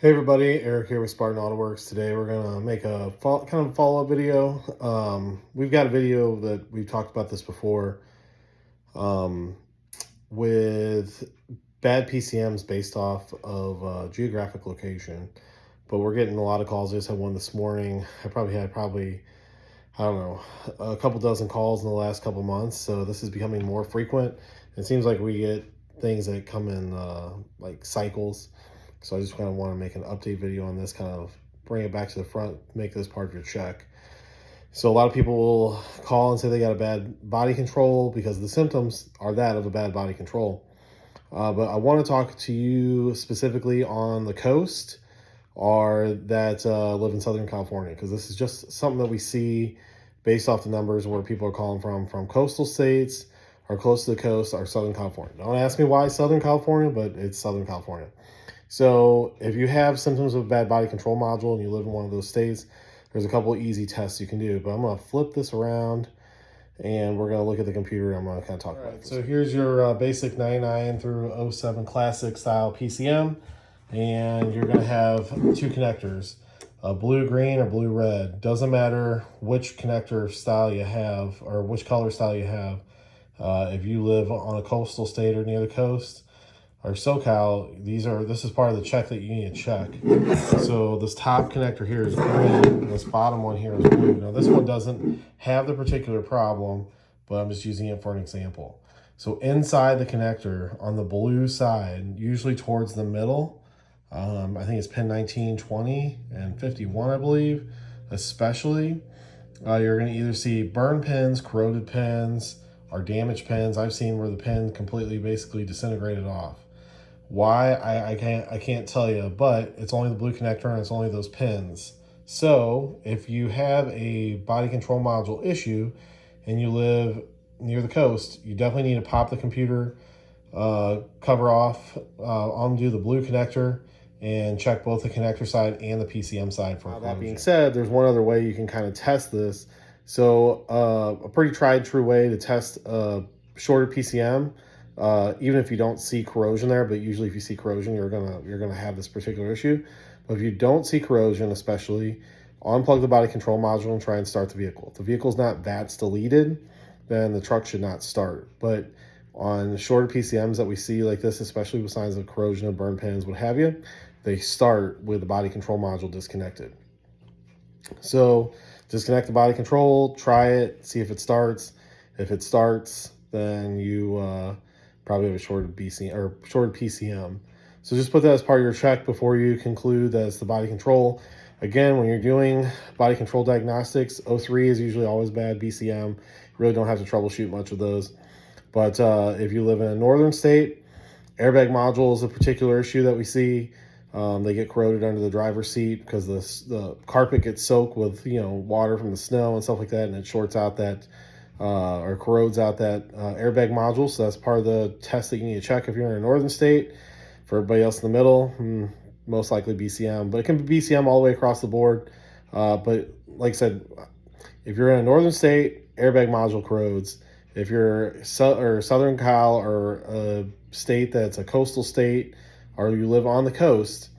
Hey everybody, Eric here with Spartan AutoWorks. Today we're gonna make a kind of follow-up video. We've got a video that we've talked about this before um, with bad PCMs based off of geographic location, but we're getting a lot of calls. I just had one this morning. I probably had I don't know, a couple dozen calls in the last couple months, so this is becoming more frequent. It seems like we get things that come in like cycles. So I just kind of want to make an update video on this, kind of bring it back to the front, make this part of your check. So a lot of people will call and say they got a bad body control because the symptoms are that of a bad body control. But I want to talk to you specifically on the coast or that live in Southern California, because this is just something that we see based off the numbers where people are calling from coastal states or close to the coast or Southern California. Don't ask me why Southern California, but it's Southern California. So if you have symptoms of bad body control module and you live in one of those states, there's a couple of easy tests you can do. But I'm going to flip this around and we're going to look at the computer. I'm going to kind of talk about it. So here's your basic 99 through 07 classic style PCM. And you're going to have two connectors, blue green or blue red. Doesn't matter which connector style you have or which color style you have. If you live on a coastal state or near the coast or SoCal, this is part of the check that you need to check. So this top connector here is green, and this bottom one here is blue. Now this one doesn't have the particular problem, but I'm just using it for an example. So inside the connector on the blue side, usually towards the middle, I think it's pin 19, 20, and 51, I believe, especially, you're going to either see burn pins, corroded pins, or damaged pins. I've seen where the pin completely basically disintegrated off. Why, I can't tell you, but it's only the blue connector and it's only those pins. So if you have a body control module issue and you live near the coast, you definitely need to pop the computer cover off, undo the blue connector, and check both the connector side and the PCM side for corrosion. That being said, there's one other way you can kind of test this. So a pretty tried true way to test shorter PCM, even if you don't see corrosion there, but usually if you see corrosion, you're gonna have this particular issue. But if you don't see corrosion, especially, unplug the body control module and try and start the vehicle. If the vehicle's not VATS deleted, then the truck should not start. But on shorter PCMs that we see like this, especially with signs of corrosion and burn pins, what have you, they start with the body control module disconnected. So disconnect the body control, try it, see if it starts. If it starts, then you probably have a shorted PCM. So just put that as part of your check before you conclude that it's the body control. Again, when you're doing body control diagnostics, 03 is usually always bad BCM. You really don't have to troubleshoot much of those. But if you live in a northern state, airbag module is a particular issue that we see. They get corroded under the driver's seat because the carpet gets soaked with water from the snow and stuff like that, and it shorts out that or corrodes out that airbag module. So that's part of the test that you need to check if you're in a northern state. For everybody else in the middle, most likely BCM, but it can be BCM all the way across the board. But like I said, if you're in a northern state, airbag module corrodes. If you're Southern Cal or a state that's a coastal state, or you live on the coast,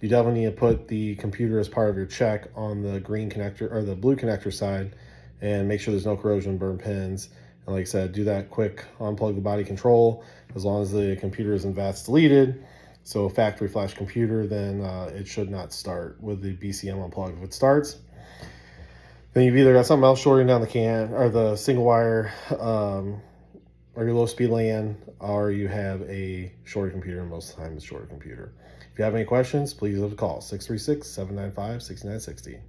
you definitely need to put the computer as part of your check on the green connector or the blue connector side and make sure there's no corrosion, burn pins. And like I said, do that quick, unplug the body control as long as the computer isn't VATS deleted. So factory flash computer, then it should not start with the BCM unplugged. If it starts, then you've either got something else shorting down the can or the single wire or your low speed LAN, or you have a shorted computer, and most of the time it's shorted computer. If you have any questions, please give us a call, 636-795-6960.